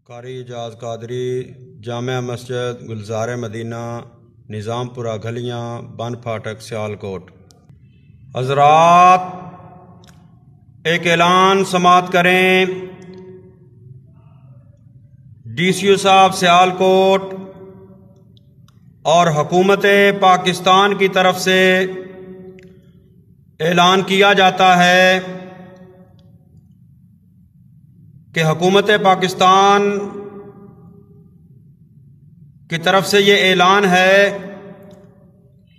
قاری اعجاز قادری، جامع مسجد گلزار مدینہ، نظام پورہ گھلیاں، بن پھاٹک، سیالکوٹ۔ حضرات ایک اعلان سماعت کریں۔ ڈی سی او صاحب سیالکوٹ اور حکومت پاکستان کی طرف سے اعلان کیا جاتا ہے کہ حکومت پاکستان کی طرف سے یہ اعلان ہے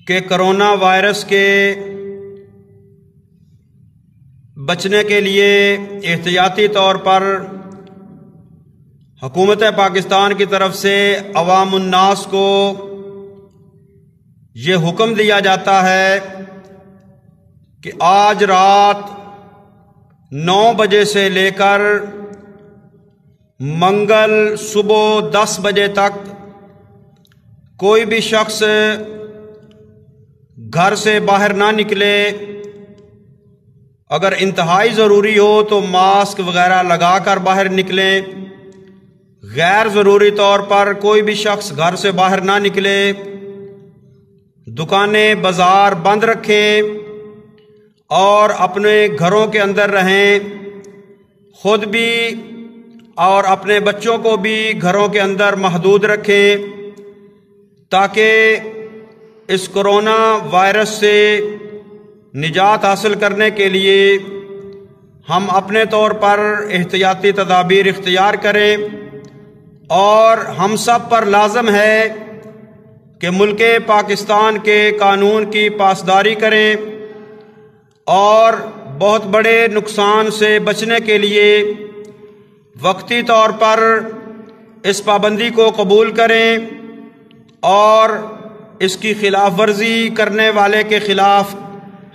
کہ کرونا وائرس کے بچنے کے لیے احتیاطی طور پر حکومت پاکستان کی طرف سے عوام الناس کو یہ حکم دیا جاتا ہے کہ آج رات 9 بجے سے لے کر منگل صبح 10 بجے تک کوئی بھی شخص گھر سے باہر نہ نکلے۔ اگر انتہائی ضروری ہو تو ماسک وغیرہ لگا کر باہر نکلیں۔ غیر ضروری طور پر کوئی بھی شخص گھر سے باہر نہ نکلے۔ دکانیں بازار بند رکھیں اور اپنے گھروں کے اندر رہیں۔ خود بھی اور اپنے بچوں کو بھی گھروں کے اندر محدود رکھیں تاکہ اس کرونا وائرس سے نجات حاصل کرنے کے لیے ہم اپنے طور پر احتیاطی تدابیر اختیار کریں، اور ہم سب پر لازم ہے کہ ملک پاکستان کے قانون کی پاسداری کریں اور بہت بڑے نقصان سے بچنے کے لیے وقتی طور پر اس پابندی کو قبول کریں اور اس کی خلاف ورزی کرنے والے کے خلاف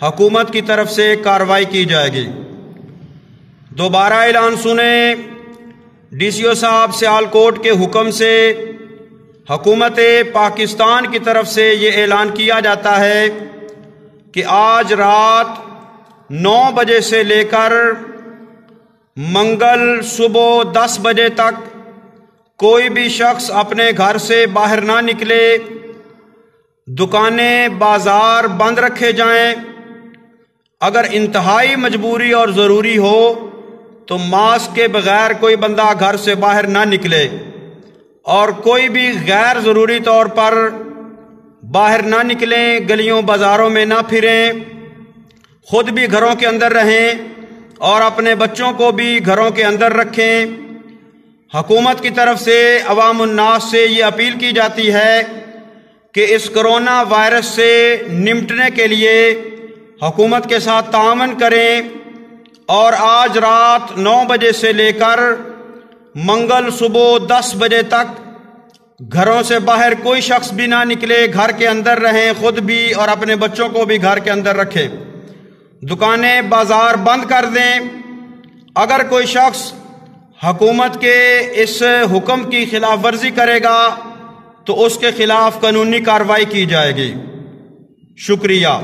حکومت کی طرف سے کارروائی کی جائے گی۔ دوبارہ اعلان سنیں۔ ڈی سی او صاحب سیالکوٹ کے حکم سے حکومت پاکستان کی طرف سے یہ اعلان کیا جاتا ہے کہ آج رات 9 بجے سے لے کر منگل صبح 10 بجے تک کوئی بھی شخص اپنے گھر سے باہر نہ نکلے۔ دکانیں بازار بند رکھے جائیں۔ اگر انتہائی مجبوری اور ضروری ہو تو ماسک کے بغیر کوئی بندہ گھر سے باہر نہ نکلے، اور کوئی بھی غیر ضروری طور پر باہر نہ نکلیں، گلیوں بازاروں میں نہ پھریں، خود بھی گھروں کے اندر رہیں اور اپنے بچوں کو بھی گھروں کے اندر رکھیں۔ حکومت کی طرف سے عوام الناس سے یہ اپیل کی جاتی ہے کہ اس کرونا وائرس سے نمٹنے کے لیے حکومت کے ساتھ تعاون کریں اور آج رات 9 بجے سے لے کر منگل صبح 10 بجے تک گھروں سے باہر کوئی شخص بھی نہ نکلے، گھر کے اندر رہیں، خود بھی اور اپنے بچوں کو بھی گھر کے اندر رکھیں۔ دکانیں بازار بند کر دیں۔ اگر کوئی شخص حکومت کے اس حکم کی خلاف ورزی کرے گا تو اس کے خلاف قانونی کارروائی کی جائے گی۔ شکریہ۔